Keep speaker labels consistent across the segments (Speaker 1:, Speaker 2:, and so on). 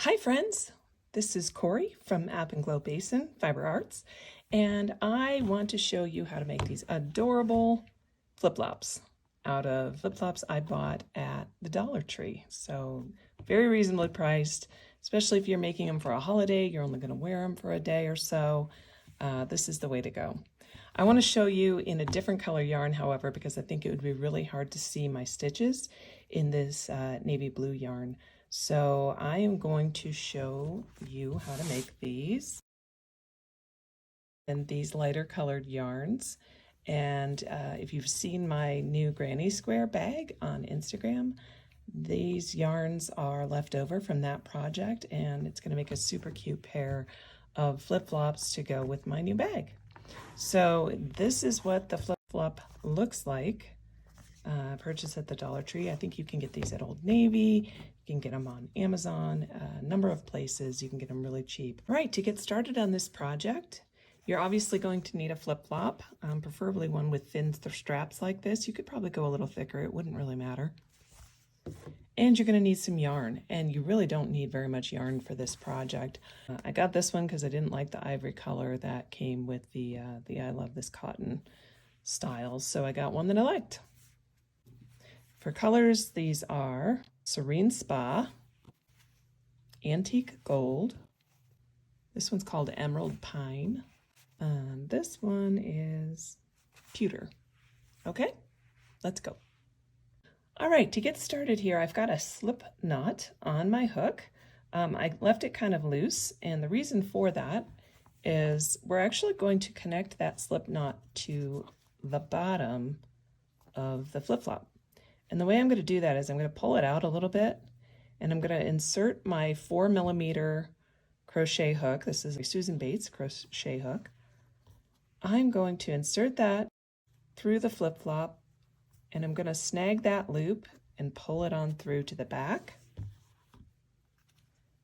Speaker 1: Hi friends, this is Corey from App and Glow Basin Fiber Arts, and I want to show you how to make these adorable flip-flops out of flip-flops I bought at the Dollar Tree. So very reasonably priced, especially if you're making them for a holiday, you're only going to wear them for a day or so. This is the way to go. I want to show you in a different color yarn, however, because I think it would be really hard to see my stitches in this navy blue yarn. So I am going to show you how to make these in these lighter colored yarns. And if you've seen my new granny square bag on Instagram, these yarns are left over from that project, and it's going to make a super cute pair of flip-flops to go with my new bag. So this is what the flip-flop looks like. Purchased at the Dollar Tree. I think you can get these at Old Navy. You can get them on Amazon, a number of places. You can get them really cheap. All right, to get started on this project, you're obviously going to need a flip-flop, preferably one with thin straps like this. You could probably go a little thicker. It wouldn't really matter. And you're going to need some yarn, and you really don't need very much yarn for this project. I got this one because I didn't like the ivory color that came with the I Love This Cotton styles, so I got one that I liked. For colors, these are Serene Spa, Antique Gold. This one's called Emerald Pine. This one is Pewter. Okay, let's go. All right, to get started here, I've got a slip knot on my hook. I left it kind of loose, and the reason for that is we're actually going to connect that slip knot to the bottom of the flip-flop. And the way I'm going to do that is I'm going to pull it out a little bit, and I'm going to insert my 4mm crochet hook. This is a Susan Bates crochet hook. I'm going to insert that through the flip-flop, and I'm going to snag that loop and pull it on through to the back.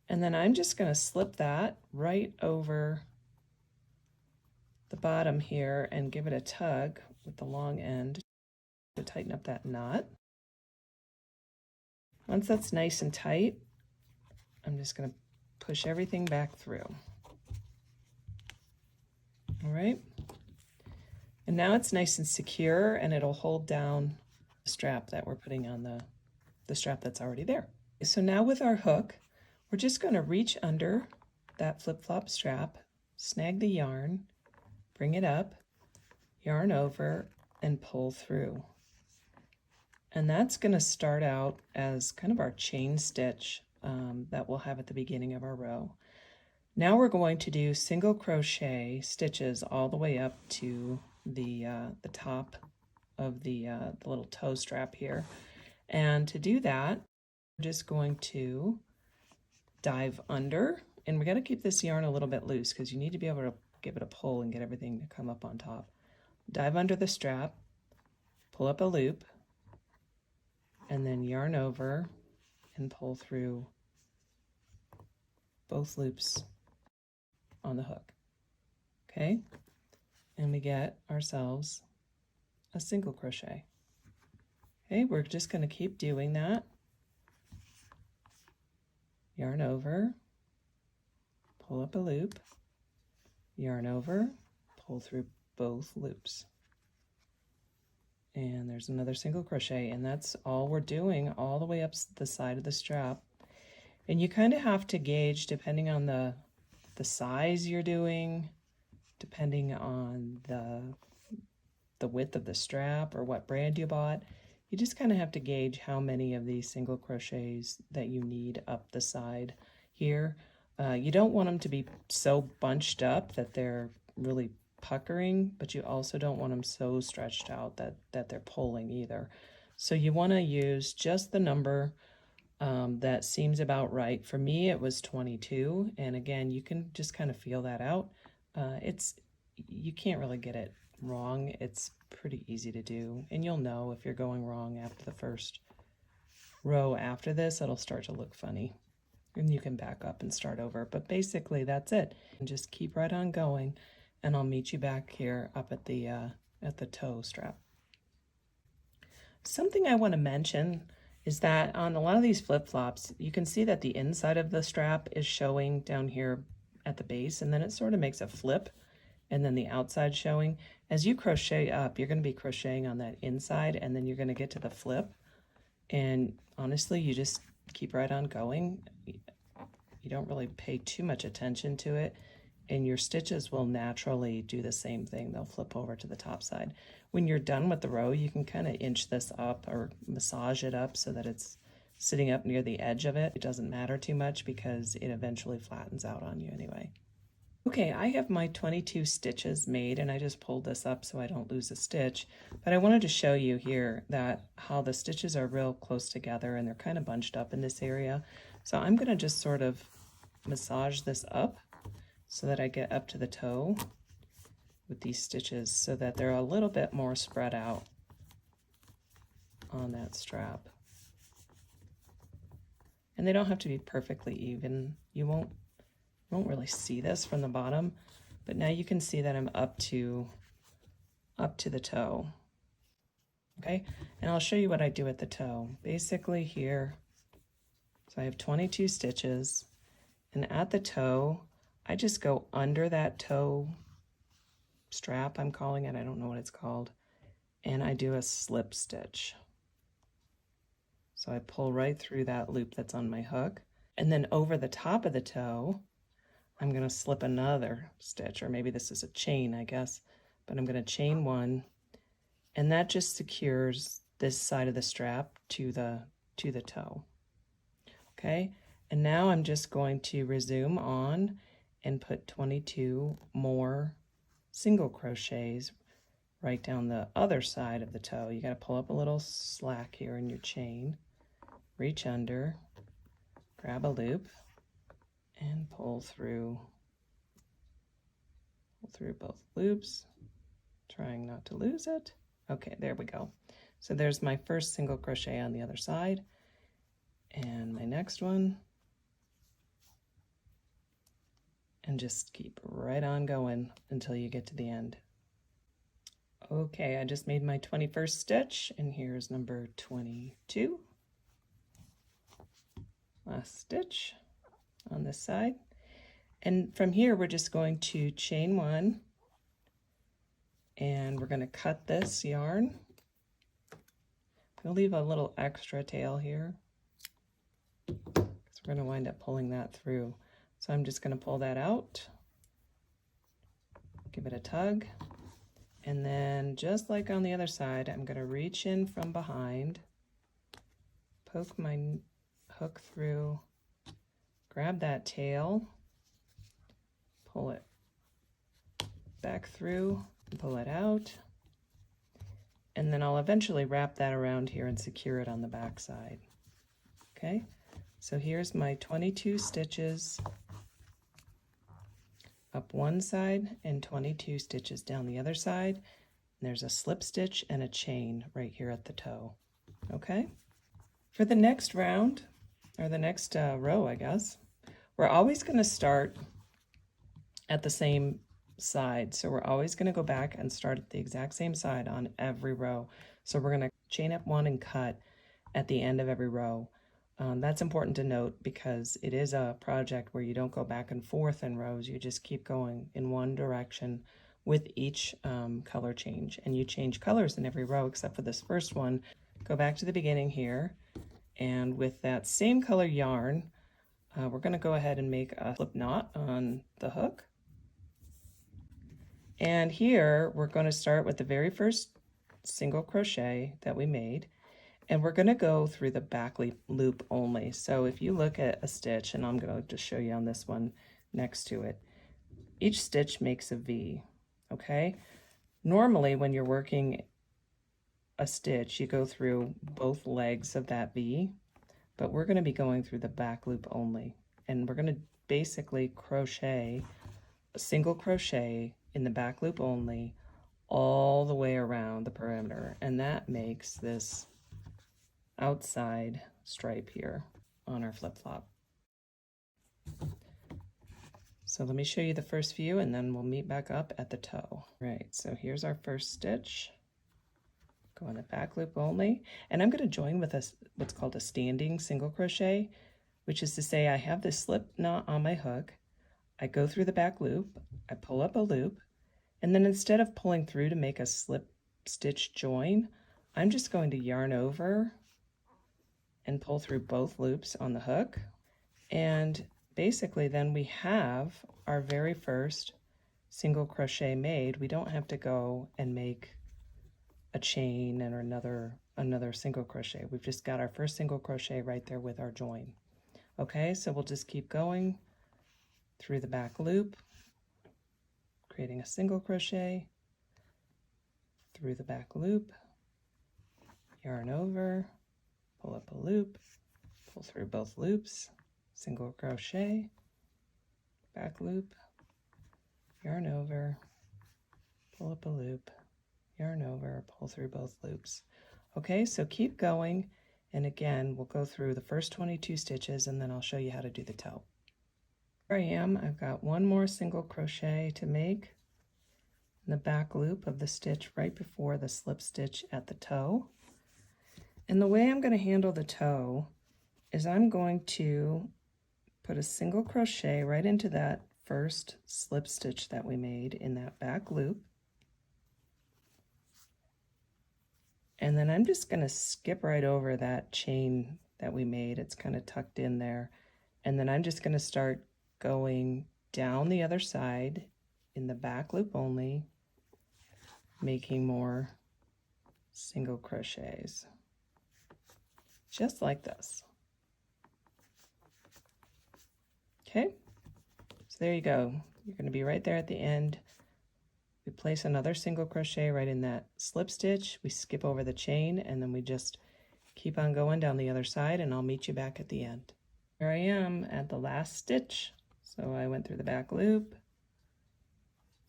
Speaker 1: And then I'm just going to slip that right over the bottom here and give it a tug with the long end to tighten up that knot. Once that's nice and tight, I'm just going to push everything back through. All right. And now it's nice and secure, and it'll hold down the strap that we're putting on the strap that's already there. So now with our hook, we're just going to reach under that flip-flop strap, snag the yarn, bring it up, yarn over, and pull through. And that's going to start out as kind of our chain stitch that we'll have at the beginning of our row. Now we're going to do single crochet stitches all the way up to the top of the little toe strap here. And to do that, we're just going to dive under, and we got to keep this yarn a little bit loose because you need to be able to give it a pull and get everything to come up on top. Dive under the strap, pull up a loop, and then yarn over and pull through both loops on the hook. Okay, and we get ourselves a single crochet. Okay, we're just going to keep doing that. Yarn over, pull up a loop, yarn over, pull through both loops. And there's another single crochet, and that's all we're doing all the way up the side of the strap. And you kind of have to gauge depending on the size you're doing, depending on the width of the strap or what brand you bought. You just kind of have to gauge how many of these single crochets that you need up the side here. You don't want them to be so bunched up that they're really puckering, but you also don't want them so stretched out that they're pulling either. So you want to use just the number that seems about right. For me, it was 22, and again, you can just kind of feel that out. You can't really get it wrong. It's pretty easy to do, and you'll know if you're going wrong after the first row. After this, it'll start to look funny, and you can back up and start over. But basically, that's it. And just keep right on going, and I'll meet you back here up at the toe strap. Something I want to mention is that on a lot of these flip-flops, you can see that the inside of the strap is showing down here at the base, and then it sort of makes a flip, and then the outside showing. As you crochet up, you're going to be crocheting on that inside, and then you're going to get to the flip. And honestly, you just keep right on going. You don't really pay too much attention to it, and your stitches will naturally do the same thing. They'll flip over to the top side. When you're done with the row, you can kind of inch this up or massage it up so that it's sitting up near the edge of it. It doesn't matter too much because it eventually flattens out on you anyway. Okay, I have my 22 stitches made, and I just pulled this up so I don't lose a stitch. But I wanted to show you here that how the stitches are real close together and they're kind of bunched up in this area. So I'm going to just sort of massage this up so that I get up to the toe with these stitches so that they're a little bit more spread out on that strap. And they don't have to be perfectly even. You won't really see this from the bottom, but now you can see that I'm up to the toe. Okay, and I'll show you what I do at the toe. Basically here, so I have 22 stitches, and at the toe, I just go under that toe strap, I'm calling it, I don't know what it's called, and I do a slip stitch. So I pull right through that loop that's on my hook, and then over the top of the toe, I'm going to slip another stitch, or maybe this is a chain, I guess, but I'm going to chain one, and that just secures this side of the strap to the toe. Okay, and now I'm just going to resume on and put 22 more single crochets right down the other side of the toe. You got to pull up a little slack here in your chain, reach under, grab a loop, and pull through both loops, trying not to lose it. Okay, there we go. So there's my first single crochet on the other side, and my next one, and just keep right on going until you get to the end. Okay, I just made my 21st stitch, and here's number 22. Last stitch on this side. And from here, we're just going to chain one, and we're going to cut this yarn. We'll leave a little extra tail here because we're going to wind up pulling that through. So I'm just going to pull that out, give it a tug, and then just like on the other side, I'm going to reach in from behind, poke my hook through, grab that tail, pull it back through, pull it out, and then I'll eventually wrap that around here and secure it on the back side. Okay, so here's my 22 stitches up one side and 22 stitches down the other side. And there's a slip stitch and a chain right here at the toe. Okay, for the next round, or the next row, I guess, we're always going to start at the same side. So we're always going to go back and start at the exact same side on every row. So we're going to chain up one and cut at the end of every row. That's important to note because it is a project where you don't go back and forth in rows. You just keep going in one direction with each color change. And you change colors in every row except for this first one. Go back to the beginning here, and with that same color yarn, we're going to go ahead and make a slip knot on the hook. And here we're going to start with the very first single crochet that we made, and we're going to go through the back loop only. So if you look at a stitch, and I'm going to just show you on this one next to it, each stitch makes a V. Okay, normally when you're working a stitch, you go through both legs of that V, but we're going to be going through the back loop only, and we're going to basically crochet a single crochet in the back loop only all the way around the perimeter, and that makes this outside stripe here on our flip-flop. So let me show you the first few, and then we'll meet back up at the toe. Right, so here's our first stitch. Go on the back loop only, and I'm going to join with what's called a standing single crochet, which is to say I have this slip knot on my hook, I go through the back loop, I pull up a loop, and then instead of pulling through to make a slip stitch join, I'm just going to yarn over and pull through both loops on the hook, and basically then we have our very first single crochet made. We don't have to go and make a chain and another single crochet. We've just got our first single crochet right there with our join. Okay, so we'll just keep going through the back loop, creating a single crochet, through the back loop, yarn over, pull up a loop, pull through both loops, single crochet, back loop, yarn over, pull up a loop, yarn over, pull through both loops. Okay, so keep going, and again we'll go through the first 22 stitches and then I'll show you how to do the toe. Here I am, I've got one more single crochet to make in the back loop of the stitch right before the slip stitch at the toe. And the way I'm going to handle the toe is I'm going to put a single crochet right into that first slip stitch that we made in that back loop. And then I'm just going to skip right over that chain that we made. It's kind of tucked in there. And then I'm just going to start going down the other side in the back loop only, making more single crochets, just like this. Okay, so there you go. You're going to be right there at the end. We place another single crochet right in that slip stitch, we skip over the chain, and then we just keep on going down the other side, and I'll meet you back at the end. Here I am at the last stitch. So I went through the back loop,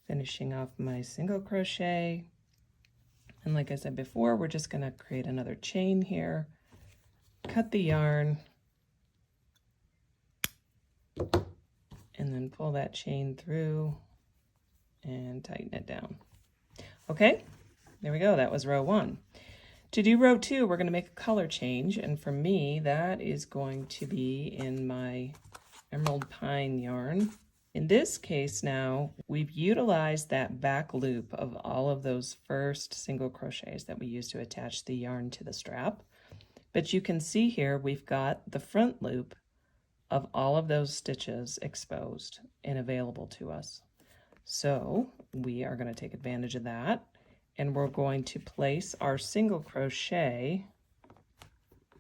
Speaker 1: finishing off my single crochet, and like I said before, we're just going to create another chain here, cut the yarn, and then pull that chain through and tighten it down. Okay, there we go. That was row 1. To do row 2, we're going to make a color change, and for me that is going to be in my emerald pine yarn. In this case now, we've utilized that back loop of all of those first single crochets that we used to attach the yarn to the strap. But you can see here we've got the front loop of all of those stitches exposed and available to us. So we are going to take advantage of that, and we're going to place our single crochet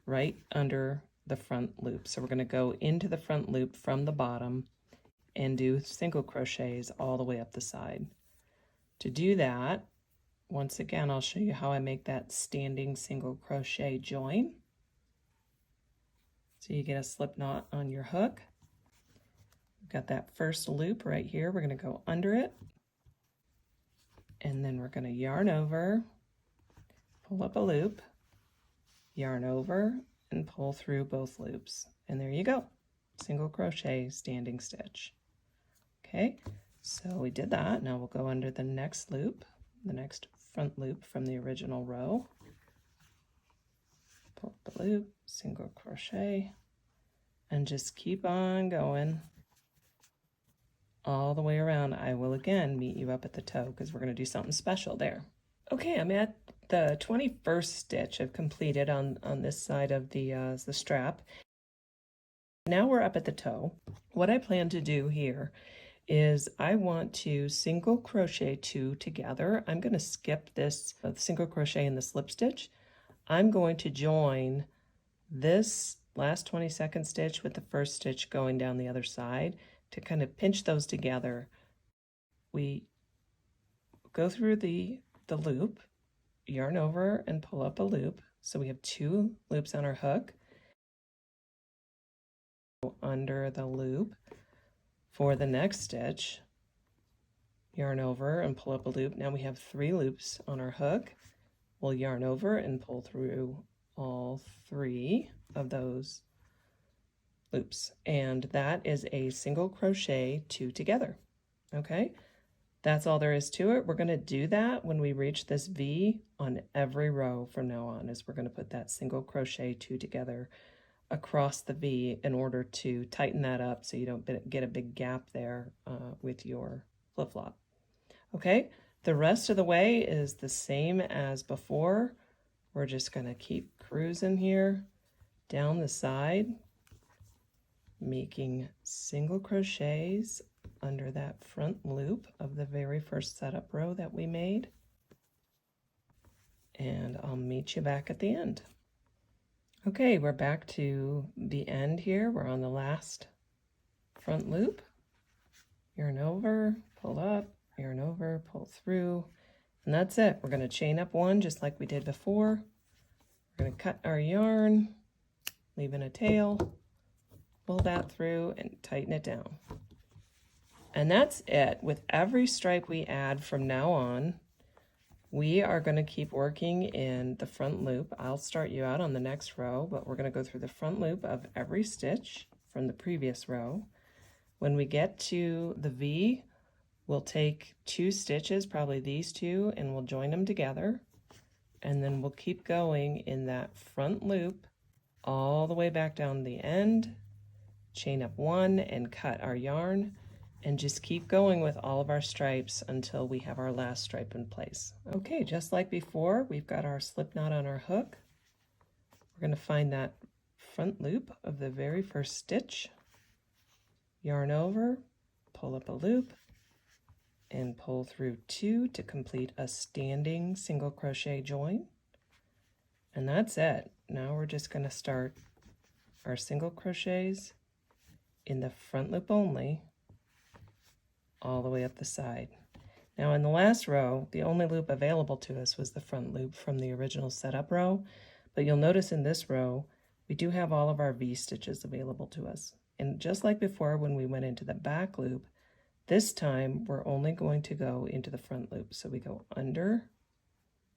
Speaker 1: right under the front loop. So we're going to go into the front loop from the bottom and do single crochets all the way up the side. To do that, once again, I'll show you how I make that standing single crochet join. So you get a slip knot on your hook. We've got that first loop right here. We're going to go under it, and then we're going to yarn over, pull up a loop, yarn over, and pull through both loops. And there you go, single crochet standing stitch. Okay, so we did that. Now we'll go under the next loop, the next front loop from the original row. Pull up a loop, single crochet, and just keep on going all the way around. I will again meet you up at the toe because we're going to do something special there. Okay, I'm at the 21st stitch I've completed on this side of the strap. Now we're up at the toe. What I plan to do here is I want to single crochet 2 together. I'm going to skip this single crochet in the slip stitch. I'm going to join this last 22nd stitch with the first stitch going down the other side to kind of pinch those together. We go through the loop, yarn over and pull up a loop. So we have 2 loops on our hook. Under the loop for the next stitch, yarn over and pull up a loop. Now we have 3 loops on our hook. We'll yarn over and pull through all 3 of those loops, and that is a single crochet 2 together. Okay, That's all there is to it. We're going to do that when we reach this V on every row from now on, is we're going to put that single crochet 2 together across the V in order to tighten that up so you don't get a big gap there with your flip-flop. Okay, the rest of the way is the same as before. We're just going to keep cruising here down the side, making single crochets under that front loop of the very first setup row that we made. And I'll meet you back at the end. Okay, we're back to the end here. We're on the last front loop. Yarn over, pull up, yarn over, pull through, and that's it. We're going to chain up 1 just like we did before. We're going to cut our yarn, leaving a tail, pull that through, and tighten it down. And that's it. With every stripe we add from now on, we are going to keep working in the front loop. I'll start you out on the next row, but we're going to go through the front loop of every stitch from the previous row. When we get to the V, we'll take 2 stitches, probably these 2, and we'll join them together. And then we'll keep going in that front loop all the way back down the end, chain up 1 and cut our yarn, and just keep going with all of our stripes until we have our last stripe in place. Okay, just like before, we've got our slip knot on our hook. We're going to find that front loop of the very first stitch, yarn over, pull up a loop, and pull through 2 to complete a standing single crochet join. And that's it. Now we're just going to start our single crochets in the front loop only, all the way up the side. Now in the last row, the only loop available to us was the front loop from the original setup row, but you'll notice in this row, we do have all of our V stitches available to us. And just like before when we went into the back loop, this time we're only going to go into the front loop. So we go under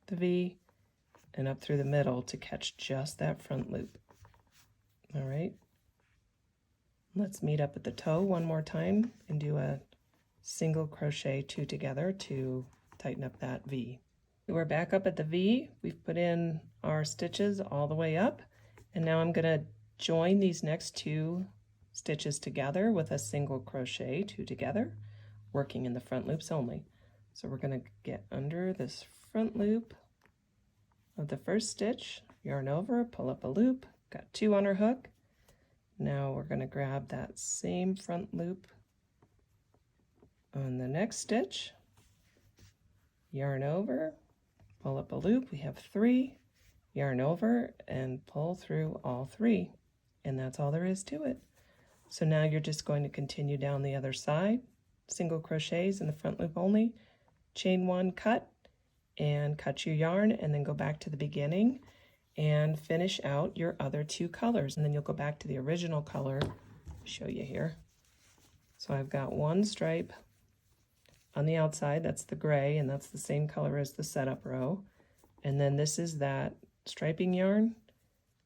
Speaker 1: the V and up through the middle to catch just that front loop. All right. Let's meet up at the toe one more time and do a single crochet 2 together to tighten up that V. We're back up at the V. We've put in our stitches all the way up, and now I'm going to join these next 2 stitches together with a single crochet 2 together, working in the front loops only. So we're going to get under this front loop of the first stitch, yarn over, pull up a loop, got 2 on our hook. Now we're going to grab that same front loop on the next stitch, yarn over, pull up a loop. We have 3, yarn over, and pull through all 3. And that's all there is to it. So now you're just going to continue down the other side, single crochets in the front loop only, chain 1, cut, and cut your yarn, and then go back to the beginning and finish out your other 2 colors. And then you'll go back to the original color. I'll show you here. So I've got 1 stripe on the outside, that's the gray, and that's the same color as the setup row. And then this is that striping yarn.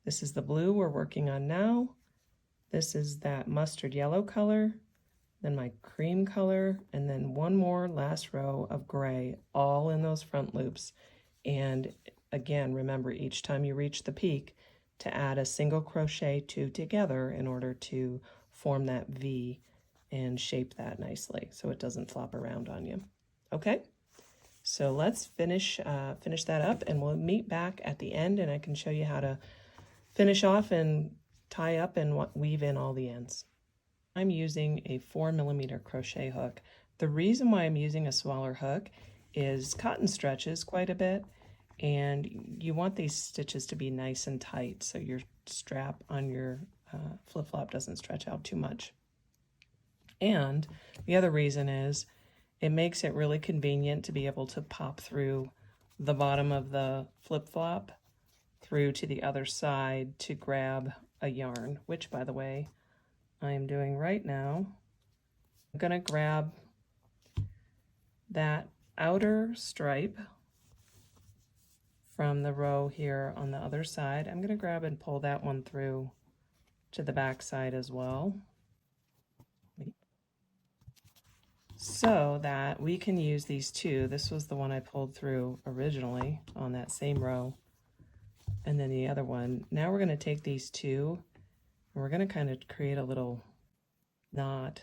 Speaker 1: This is the blue we're working on now. This is that mustard yellow color, then my cream color, and then 1 more last row of gray, all in those front loops. And again, remember each time you reach the peak to add a single crochet 2 together in order to form that V and shape that nicely so it doesn't flop around on you. Okay, so let's finish that up, and we'll meet back at the end, and I can show you how to finish off and tie up and weave in all the ends. I'm using a 4mm crochet hook. The reason why I'm using a smaller hook is cotton stretches quite a bit, and you want these stitches to be nice and tight so your strap on your flip-flop doesn't stretch out too much. And the other reason is it makes it really convenient to be able to pop through the bottom of the flip-flop through to the other side to grab a yarn, which, by the way, I am doing right now. I'm going to grab that outer stripe from the row here on the other side. I'm going to grab and pull that one through to the back side as well. so that we can use these two. This was the one I pulled through originally on that same row, and then the other one. Now we're going to take these two and we're going to kind of create a little knot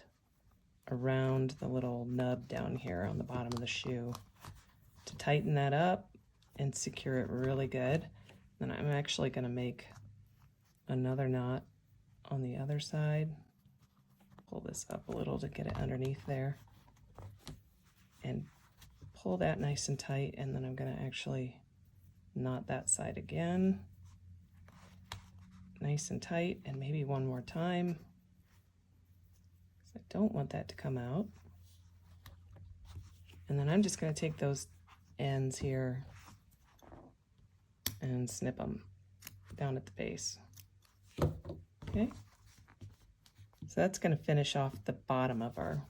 Speaker 1: around the little nub down here on the bottom of the shoe to tighten that up and secure it really good. Then I'm actually going to make another knot on the other side. Pull this up a little to get it underneath there and pull that nice and tight, and then I'm going to actually knot that side again nice and tight, and maybe one more time. I don't want that to come out. And then I'm just going to take those ends here and snip them down at the base. Okay, so that's going to finish off the bottom of our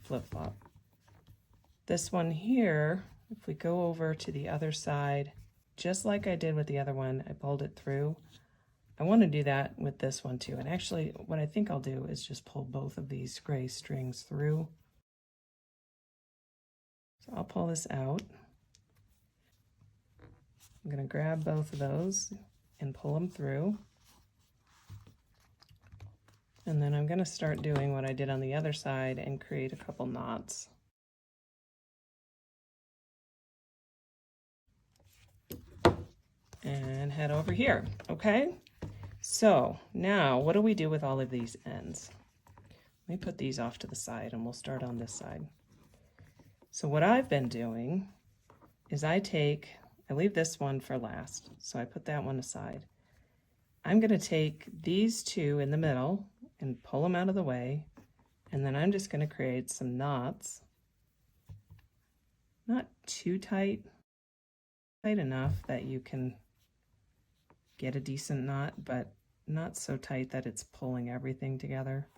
Speaker 1: flip-flop. This one here, if we go over to the other side, just like I did with the other one, I pulled it through. I want to do that with this one too. And actually, what I think I'll do is just pull both of these gray strings through. So I'll pull this out. I'm going to grab both of those and pull them through. And then I'm going to start doing what I did on the other side and create a couple knots. And head over here, okay? So now what do we do with all of these ends? Let me put these off to the side and we'll start on this side. So what I've been doing is I leave this one for last, so I put that one aside. I'm going to take these two in the middle and pull them out of the way, and then I'm just going to create some knots. Not too tight, tight enough that you can get a decent knot, but not so tight that it's pulling everything together.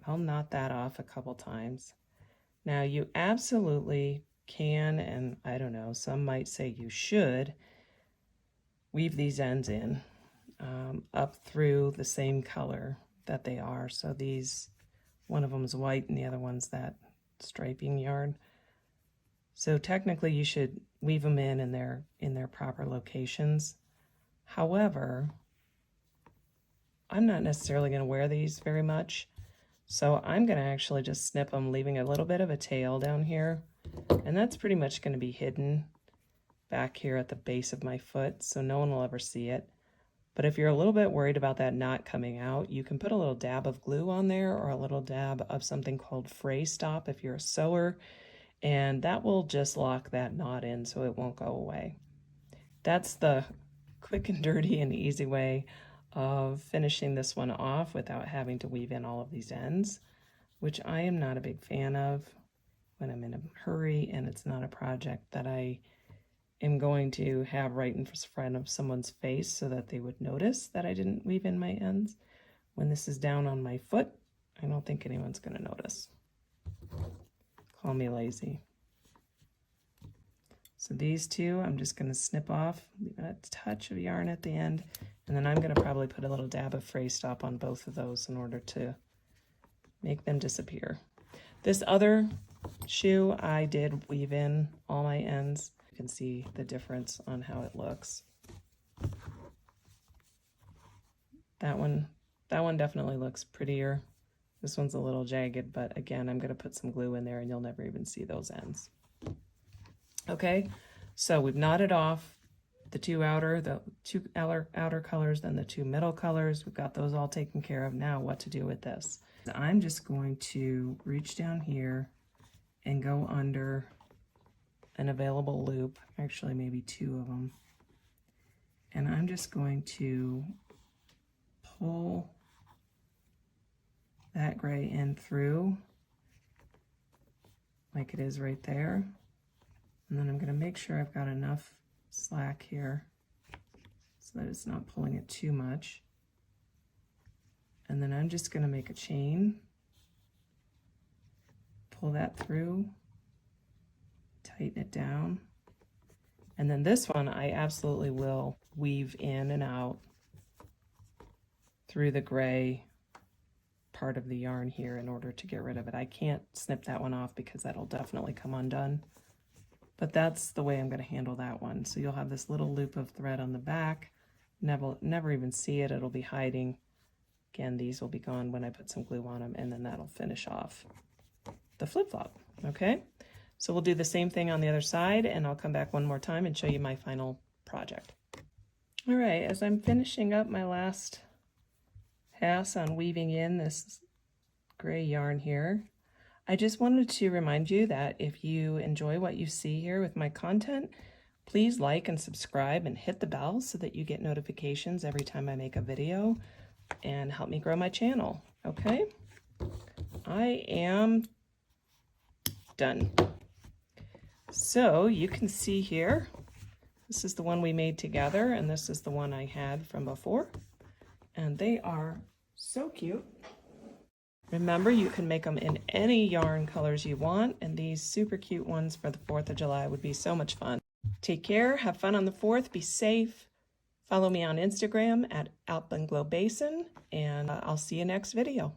Speaker 1: I'll knot that off a couple times. Now you absolutely can, and I don't know, some might say you should, weave these ends in up through the same color that they are. So these, one of them is white and the other one's that striping yarn. So technically you should weave them in their proper locations. However, I'm not necessarily going to wear these very much, so I'm going to actually just snip them, leaving a little bit of a tail down here, and that's pretty much going to be hidden back here at the base of my foot, so no one will ever see it. But if you're a little bit worried about that knot coming out, you can put a little dab of glue on there, or a little dab of something called fray stop if you're a sewer, and that will just lock that knot in so it won't go away. That's the quick and dirty and easy way of finishing this one off without having to weave in all of these ends, which I am not a big fan of when I'm in a hurry and it's not a project that I am going to have right in front of someone's face so that they would notice that I didn't weave in my ends. When this is down on my foot, I don't think anyone's going to notice. Call me lazy. So these two, I'm just going to snip off, leave a touch of yarn at the end, and then I'm going to probably put a little dab of fray stop on both of those in order to make them disappear. This other shoe, I did weave in all my ends. You can see the difference on how it looks. That one definitely looks prettier. This one's a little jagged, but again, I'm going to put some glue in there and you'll never even see those ends. Okay, so we've knotted off the two outer colors, then the two middle colors. We've got those all taken care of. Now what to do with this? I'm just going to reach down here and go under an available loop, actually maybe two of them. And I'm just going to pull that gray end through like it is right there. And then I'm going to make sure I've got enough slack here so that it's not pulling it too much. And then I'm just going to make a chain, pull that through, tighten it down. And then this one I absolutely will weave in and out through the gray part of the yarn here in order to get rid of it. I can't snip that one off because that'll definitely come undone. But that's the way I'm going to handle that one. So you'll have this little loop of thread on the back. Never even see it. It'll be hiding. Again, these will be gone when I put some glue on them, and then that'll finish off the flip-flop. Okay? So we'll do the same thing on the other side, and I'll come back one more time and show you my final project. All right, as I'm finishing up my last pass on weaving in this gray yarn here, I just wanted to remind you that if you enjoy what you see here with my content, please like and subscribe and hit the bell so that you get notifications every time I make a video, and help me grow my channel, okay? I am done. So you can see here, this is the one we made together, and this is the one I had from before, and they are so cute. Remember, you can make them in any yarn colors you want, and these super cute ones for the 4th of July would be so much fun. Take care, have fun on the 4th, be safe. Follow me on Instagram at @AlpenGlowBasin, and I'll see you next video.